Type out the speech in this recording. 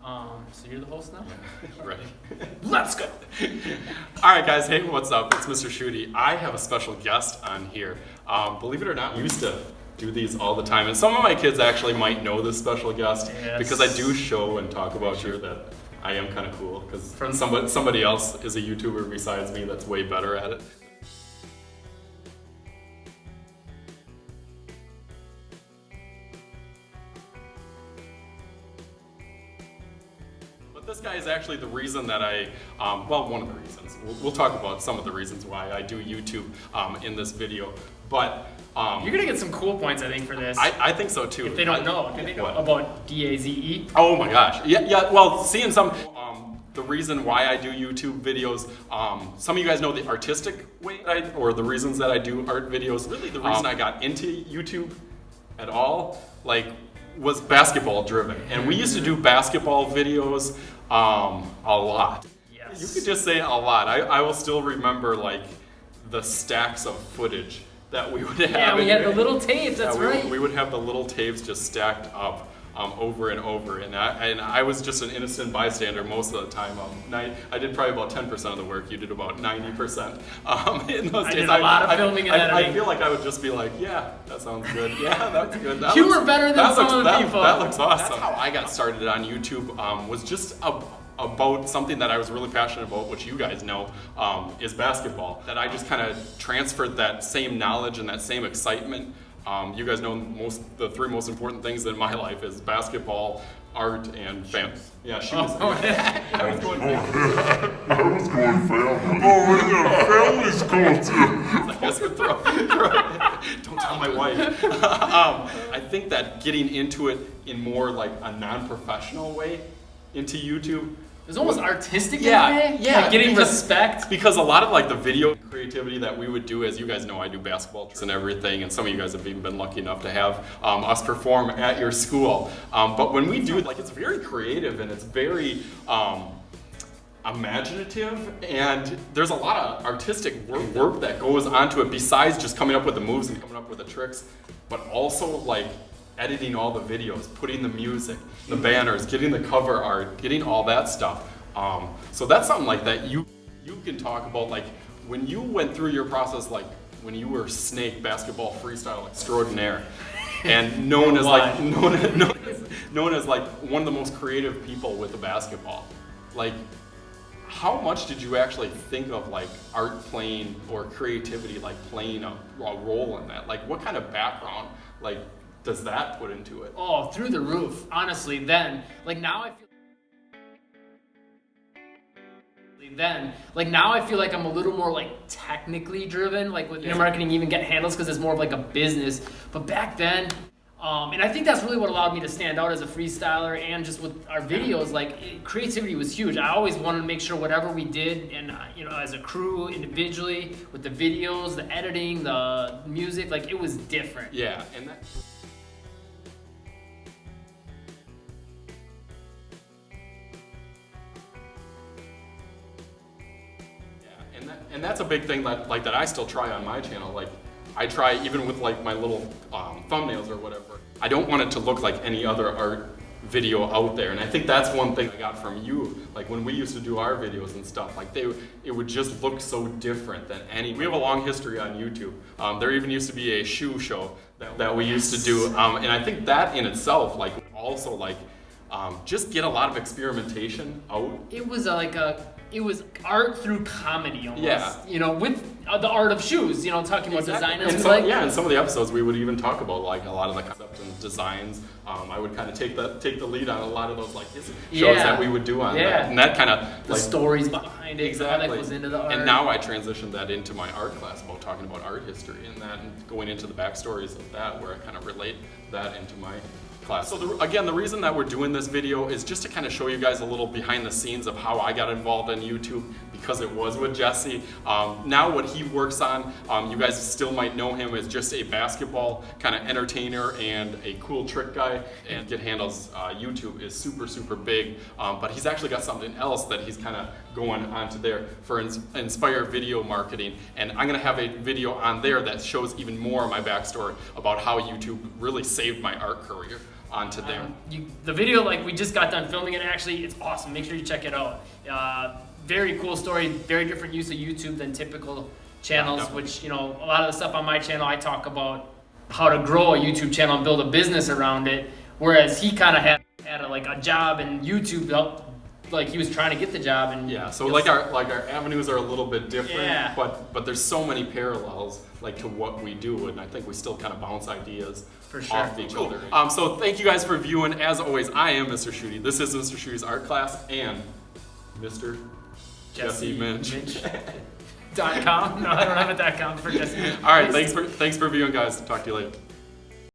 So you're the host now? Ready? Let's go! All right, guys. Hey, what's up? It's Mr. Shooty. I have a special guest on here. Believe it or not, we used to do these all the time, and some of my kids actually might know this special guest because I do show and talk about here that I am kind of cool because somebody else is a YouTuber besides me that's way better at it. But this guy is actually the reason that well, one of the reasons. We'll talk about some of the reasons why I do YouTube in this video. But you're gonna get some cool points, I think, for this. I think so too. If they don't know, do they know about DAZE? Oh my gosh. Yeah. Well, seeing some. The reason why I do YouTube videos, some of you guys know the artistic way or the reasons that I do art videos. Really, the reason I got into YouTube at all, was basketball driven. And we used to do basketball videos a lot. Yes. You could just say a lot. I will still remember the stacks of footage that we would have. Yeah, we had the little tapes, that's right. We would have the little tapes just stacked up over and over. And I was just an innocent bystander most of the time. I did probably about 10% of the work. You did about 90% in those days. I did a lot of filming and editing. I feel like I would just be like, yeah, that sounds good. Yeah, that's good. You were better than some of the people. That looks awesome. That's how I got started on YouTube, was just about something that I was really passionate about, which you guys know, is basketball. That I just kind of transferred that same knowledge and that same excitement. You guys know the three most important things in my life is basketball, art, and family. Yeah, shoes. I was going family. Oh yeah, family's cool too. I guess don't tell my wife. I think that getting into it in more like a non-professional way into YouTube. It was almost artistic Yeah, in a way? yeah. Like getting respect? Because a lot of the video creativity that we would do, as you guys know, I do basketball trips and everything, and some of you guys have even been lucky enough to have us perform at your school. But when we do, it's very creative and it's very imaginative, and there's a lot of artistic work that goes onto it besides just coming up with the moves and coming up with the tricks, but also editing all the videos, putting the music, the banners, getting the cover art, getting all that stuff. So that's something like that you can talk about, when you went through your process, when you were Snake Basketball Freestyle Extraordinaire, and known as one of the most creative people with the basketball. How much did you actually think of art playing or creativity playing a role in that? What kind of background does that put into it? Oh, through the roof. Honestly, then, now I feel like I'm a little more technically driven, with marketing even get handles because it's more of a business. But back then, and I think that's really what allowed me to stand out as a freestyler and just with our videos, creativity was huge. I always wanted to make sure whatever we did, and as a crew, individually, with the videos, the editing, the music, it was different. Yeah, and that. And that's a big thing that I still try on my channel. I try even with my little thumbnails or whatever. I don't want it to look like any other art video out there, and I think that's one thing I got from you. When we used to do our videos and stuff, it would just look so different than any. We have a long history on YouTube. There even used to be a shoe show that we used to do, and I think that in itself also just get a lot of experimentation out. It was it was art through comedy almost. Yeah. With the art of shoes, talking about designers. And in some of the episodes we would even talk about a lot of the concepts and designs. I would kind of take the lead on a lot of those shows that we would do on that. And that kind of the stories behind it, exactly. How that goes into the art. And now I transitioned that into my art class about talking about art history and that, and going into the backstories of that, where I kind of relate that into my class. So the reason that we're doing this video is just to kind of show you guys a little behind the scenes of how I got involved in YouTube, because it was with Jesse. Now what he works on, you guys still might know him as just a basketball kind of entertainer and a cool trick guy. And Get Handles YouTube is super, super big, but he's actually got something else that he's kind of going onto there for Inspire Video Marketing. And I'm gonna have a video on there that shows even more of my backstory about how YouTube really saved my art career. onto there. The video, like we just got done filming it, actually, it's awesome. Make sure you check it out. Very cool story, very different use of YouTube than typical channels, which, you know, a lot of the stuff on my channel, I talk about how to grow a YouTube channel and build a business around it. Whereas he kind of had a job, and YouTube helped, like he was trying to get the job. And yeah, so like our avenues are a little bit different, yeah. but there's so many parallels like to what we do, and I think we still kind of bounce ideas for sure. off each other. So thank you guys for viewing. As always, I am Mr. Shooty. This is Mr. Shooty's art class, and Mr. Jesse Minch. .com? No, I don't have a .com for Jesse Minch. All right, thanks for viewing, guys. Talk to you later.